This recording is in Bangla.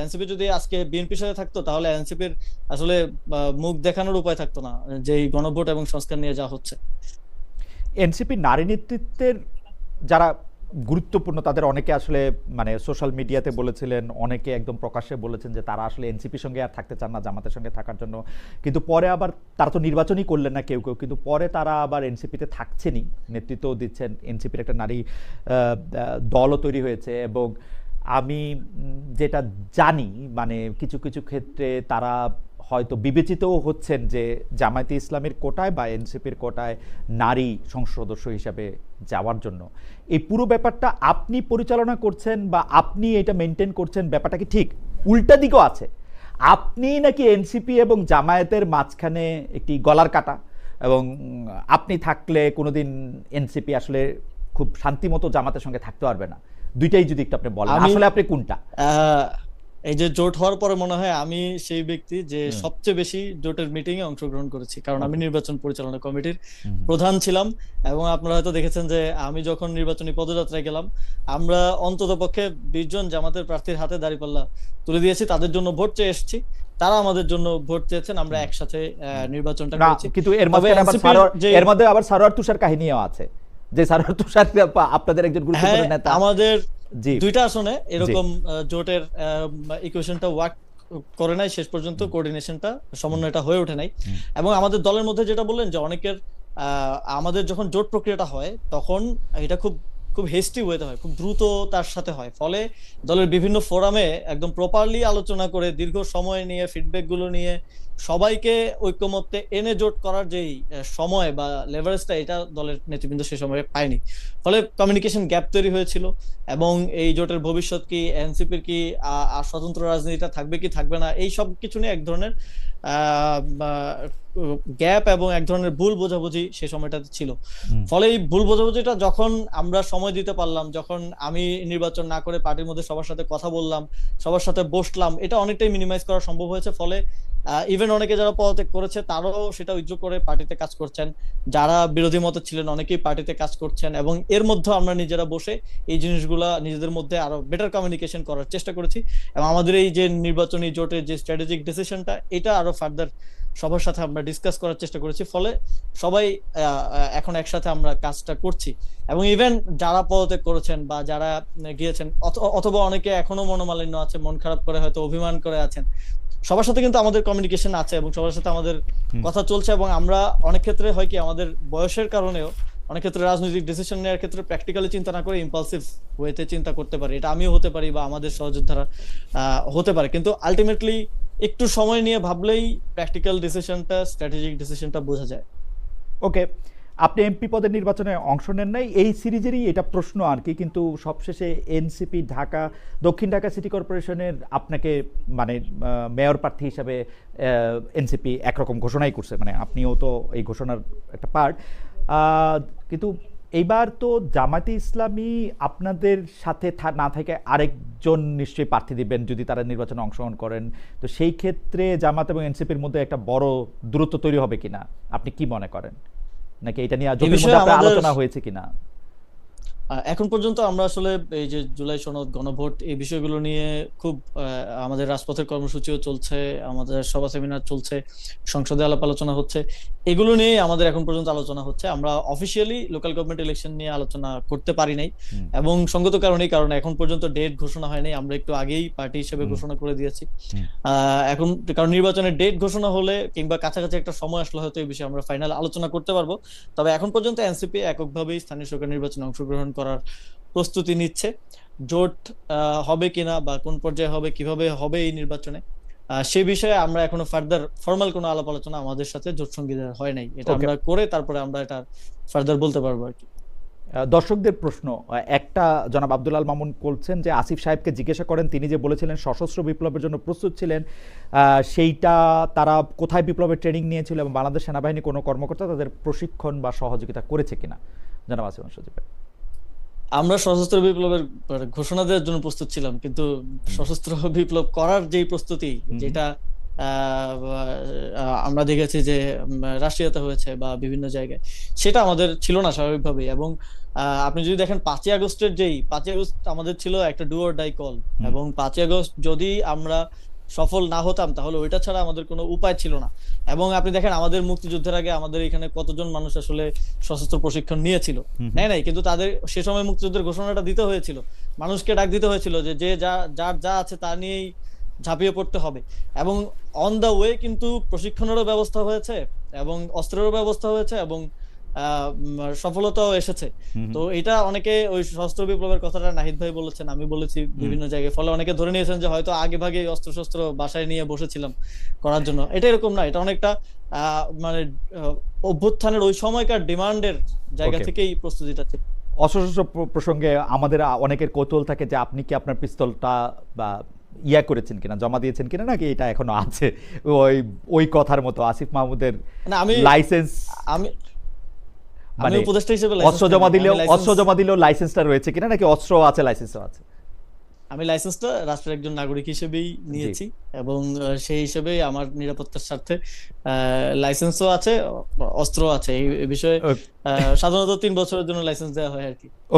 এনসিপি যদি আজকে বিএনপির সাথে থাকতো তাহলে এনসিপির আসলে মুখ দেখানোর উপায় থাকতো না, যে এই গণভোট এবং সংস্কার নিয়ে যা হচ্ছে। এনসিপি নারী নেতৃত্বের যারা গুরুত্বপূর্ণ তাদের অনেকে আসলে মানে সোশ্যাল মিডিয়াতে বলেছিলেন, অনেকে একদম প্রকাশ্যে বলেছেন যে তারা আসলে এনসিপির সঙ্গে আর থাকতে চান না, জামাতের সঙ্গে থাকার জন্য। কিন্তু পরে আবার তারা তো নির্বাচনই করলেন না কেউ কেউ, কিন্তু পরে তারা আবার এনসিপিতে থাকছেনই, নেতৃত্বও দিচ্ছেন। এনসিপির একটা নারী দলও তৈরি হয়েছে। এবং আমি যেটা জানি মানে কিছু কিছু ক্ষেত্রে তারা হয়তো বিবেচিতও হচ্ছেন যে জামায়াতে ইসলামের কোটায় বা এনসিপির কোটায় নারী সংসদ সদস্য হিসাবে যাওয়ার জন্য। এই পুরো ব্যাপারটা আপনি পরিচালনা করছেন বা আপনি এটা মেনটেন করছেন, ব্যাপারটা কি ঠিক? উল্টা দিকও আছে, আপনি নাকি এনসিপি এবং জামায়াতের মাঝখানে একটি গলার কাটা, এবং আপনি থাকলে কোনোদিন এনসিপি আসলে খুব শান্তিমতো জামাতের সঙ্গে থাকতে পারবে না। দুইটাই যদি একটু আপনি বলেন, আমি আসলে আপনি কোনটা? আহ এই যে জোট হওয়ার পরে মনে হয় আমি সেই ব্যক্তি যে হুম। সবচেয়ে বেশি জোটের মিটিং এ অংশগ্রহণ করেছি, কারণ আমি ওকে। নির্বাচন পরিচালনা কমিটির হুম। প্রধান ছিলাম। এবং আপনারা হয়তো দেখেছেন যে আমি যখন নির্বাচনী পদযাত্রায় গেলাম, আমরা অন্তত পক্ষে 20 জন জামাতের প্রার্থীর হাতে দাঁড়িপাল্লা তুলে দিয়েছি, তাদের জন্য ভোট চেয়ে এসেছি, তারা আমাদের জন্য ভোট চেয়েছেন, আমরা হুম। একসাথে হুম। নির্বাচনটা না, করেছি। কিন্তু এর তবে মাঝখানে আবার এনসিপির যে এর মধ্যে আবার সারোয়ার তুষার কাহিনীও আছে, যে সারোয়ার তুষার আপনাদের একজন হ্যাঁ, গুরুত্বপূর্ণ নেতা। আমাদের জি। দুইটা আসনে জি। এরকম জোটের ইকুয়েশনটা ওয়ার্ক করে নাই শেষ পর্যন্ত, হুম। কোঅর্ডিনেশনটা, হুম। সমন্বয়টা হয়ে ওঠে নাই। হুম। এবং আমাদের দলের মধ্যে যেটা বললেন যে অনেকের আমাদের যখন জোট প্রক্রিয়াটা হয় তখন এটা খুব খুব হেস্টি ওয়েতে হয়, খুব দ্রুত তার সাথে হয়, ফলে দলের বিভিন্ন ফোরামে একদম প্রপারলি আলোচনা করে দীর্ঘ সময় নিয়ে ফিডব্যাক গুলো নিয়ে সবাইকে ঐক্যমত্যে এনে জোট করার যেই সময় বা লেভারেজটা, এটা দলের নেতৃবৃন্দ সে সময় পায়নি। ফলে কমিউনিকেশন গ্যাপ তৈরি হয়েছিল। এবং এই জোটের ভবিষ্যৎ কি, এনসিপির কি স্বতন্ত্র রাজনীতিটা থাকবে কি থাকবে না, এই সব কিছু নিয়ে এক ধরনের গ্যাপ এবং এক ধরনের ভুল বোঝাবুঝি সে সময়টাতে ছিল। হুম। ফলে এই ভুল বোঝাবুঝিটা যখন আমরা সময় দিতে পারলাম, যখন আমি নির্বাচন না করে পার্টির মধ্যে সবার সাথে কথা বললাম, সবার সাথে বসলাম, এটা অনেকটাই মিনিমাইজ করা সম্ভব হয়েছে। ফলে ইভেন অনেকে যারা পদত্যাগ করেছে তারাও সেটা উইথড্র করে পার্টিতে কাজ করছেন, যারা বিরোধী মত ছিলেন অনেকেই পার্টিতে কাজ করছেন। এবং এর মধ্যে আমরা নিজেরা বসে এই জিনিসগুলা নিজেদের মধ্যে আরো বেটার কমিউনিকেশন করার চেষ্টা করেছি। এবং আমাদের এই যে নির্বাচনী জোটের যে স্ট্র্যাটেজিক ডিসিশনটা, এটা আরো ফার্দার সবার সাথে আমরা ডিসকাস করার চেষ্টা করেছি। ফলে সবাই এখন একসাথে আমরা কাজটা করছি। এবং ইভেন যারা পদত্যাগ করেছেন বা যারা গিয়েছেন, অথবা অনেকে এখনো মনোমালিন্য আছে, মন খারাপ করে হয়তো অভিমান করে আছেন, সবার সাথে কিন্তু আমাদের কমিউনিকেশন আছে এবং সবার সাথে আমাদের হুম। কথা চলছে। এবং আমরা অনেক ক্ষেত্রে হয় কি, আমাদের বয়সের কারণেও অনেক ক্ষেত্রে রাজনৈতিক ডিসিশন নেওয়ার ক্ষেত্রে প্র্যাকটিক্যালি চিন্তা না করে ইম্পালসিভ ওয়েতে চিন্তা করতে পারি। এটা আমিও হতে পারি বা আমাদের সহযোদ্ধারা হতে পারে, কিন্তু আলটিমেটলি একটু সময় নিয়ে ভাবলেই প্র্যাকটিক্যাল ডিসিশনটা, স্ট্র্যাটেজিক ডিসিশনটা বোঝা যায়। ওকে। আপনি এমপি পদের নির্বাচনে অংশ নেন নাই, এই সিরিজেরই এটা প্রশ্ন আর কি। কিন্তু সবশেষে এনসিপি ঢাকা, দক্ষিণ ঢাকা সিটি কর্পোরেশনের আপনাকে মানে মেয়র প্রার্থী হিসাবে এনসিপি একরকম ঘোষণাই করছে, মানে আপনিও তো এই ঘোষণার একটা পার্ট। কিন্তু এইবার তো জামায়াতে ইসলামী আপনাদের সাথে না থেকে আরেকজন নিশ্চয়ই প্রার্থী দিবেন যদি তারা নির্বাচনে অংশগ্রহণ করেন। তো সেই ক্ষেত্রে জামাত এবং এনসিপির মধ্যে একটা বড় দূরত্ব তৈরি হবে কিনা, আপনি কি মনে করেন? নাকি এটা নিয়ে এই জোটের বিষয়ে মধ্যে আপনার আমাদের আলোচনা হয়েছে কিনা? এখন পর্যন্ত আমরা আসলে এই যে জুলাই সনদ, গণভোট, এই বিষয়গুলো নিয়ে খুব আমাদের রাজপথের কর্মসূচিও চলছে, আমাদের সভা সেমিনার চলছে, সংসদে আলাপ আলোচনা হচ্ছে, এগুলো নিয়ে আমাদের এখন পর্যন্ত আলোচনা হচ্ছে। আমরা অফিসিয়ালি লোকাল গভর্নমেন্ট ইলেকশন নিয়ে আলোচনা করতে পারি নাই, হুম। এবং সঙ্গত কারণেই, কারণ এখন পর্যন্ত ডেট ঘোষণা হয়নি, আমরা একটু আগেই পার্টি হিসেবে হুম। ঘোষণা করে দিয়েছি। হুম। এখন কারণ নির্বাচনের ডেট ঘোষণা হলে কিংবা কাছাকাছি একটা সময় আসলে হয়তো এই বিষয়ে আমরা ফাইনাল আলোচনা করতে পারবো। তবে এখন পর্যন্ত এনসিপি এককভাবেই স্থানীয় সরকার নির্বাচনে অংশগ্রহণ করার প্রস্তুতি নিচ্ছে। জোট হবে কিনা বা কোন পর্যায়ে হবে, কিভাবে হবে এই নির্বাচনে, সেই বিষয়ে আমরা এখনো ফার্দার ফর্মাল কোনো আলাপ আলোচনা আমাদের সাথে জোট সঙ্গীদের হয় নাই। এটা ওকে। আমরা করে তারপরে আমরা এটা ফার্দার বলতে পারবো আর কি। দর্শকদের প্রশ্ন একটা, জনাব আব্দুল আল মামুন বলছেন যে আসিফ সাহেবকে জিজ্ঞাসা করেন, তিনি যে বলেছিলেন সশস্ত্র বিপ্লবের জন্য প্রস্তুত ছিলেন, সেইটা তারা কোথায় বিপ্লবের ট্রেনিং নিয়েছিল এবং বাংলাদেশ সেনাবাহিনী কোনো কর্মকর্তা তাদের প্রশিক্ষণ বা সহযোগিতা করেছে কিনা? জনাব আসিফ সজীব। আমরা সশস্ত্র বিপ্লবের ঘোষণা দেওয়ার জন্য প্রস্তুত ছিলাম, কিন্তু সশস্ত্র বিপ্লব করার যেই প্রস্তুতি, যেটা আমরা দেখেছি যে রাশিয়াতে হয়েছে বা বিভিন্ন জায়গায়, সেটা আমাদের ছিল না স্বাভাবিকভাবেই। এবং আপনি যদি দেখেন 5ই আগস্ট আমাদের ছিল একটা ডু অর ডাই কল, হুম, এবং 5ই আগস্ট যদি আমরা সফল না হতাম তাহলে ওইটা ছাড়া আমাদের কোনো উপায় ছিল না। এবং আপনি দেখেন আমাদের মুক্তিযুদ্ধের আগে আমাদের এখানে কতজন মানুষ আসলে সশস্ত্র প্রশিক্ষণ নিয়েছিল, হুম, হুম। নেয় নাই, কিন্তু তাদের সে সময় মুক্তিযুদ্ধের ঘোষণাটা দিতে হয়েছিল, মানুষকে ডাক দিতে হয়েছিল যে যে যার যা আছে তা নিয়েই ঝাঁপিয়ে পড়তে হবে। এবং অন দা ওয়ে কিন্তু প্রশিক্ষণেরও ব্যবস্থা হয়েছে এবং অস্ত্রেরও ব্যবস্থা হয়েছে এবং সফলতাও এসেছে। হুম, হুম। তো এটা অনেকে ওই সশস্ত্র বিপ্লবের কথাটা নাহিদ ভাই বলেছেন, আমি বলেছি হুম। বিভিন্ন জায়গায়, ফলে অনেকে ধরে নিয়েছেন যে হয়তো আগে ভাগে অস্ত্র শস্ত্র বাসায় নিয়ে বসেছিলাম করার জন্য। এটা এরকম না, এটা অনেকটা মানে অভ্যুত্থানের ওই সময়কার ডিমান্ডের জায়গা ওকে। থেকেই প্রস্তুতিটা ছিল। অস্ত্র প্রসঙ্গে আমাদের অনেকের কৌতূহল থাকে যে আপনি কি আপনার পিস্তলটা বা করেছেন কিনা, জমা দিয়েছেন কিনা, নাকি এটা এখনো আছে ওই ওই কথার মতো আসিফ মাহমুদের না, আমি লাইসেন্স, আমি আমি মানে উপদেষ্টা হিসেবে লাইসেন্স অস্ত্র নেই জমা নাই, দিলেও লাইসেন্সটা রয়েছে কিনা, নাকি অস্ত্র আছে লাইসেন্সও আছে? আমি লাইসেন্সটা রাষ্ট্রের একজন নাগরিক হিসেবেই জি। নিয়েছি। এবং সেই হিসেবেই আমার নিরাপত্তার স্বার্থে লাইসেন্সও আছে, অস্ত্র আছে। এই এই বিষয়ে ওকে। সাধারণত 3 বছরের জন্য লাইসেন্স দেওয়া হয় আর কি। ওকে।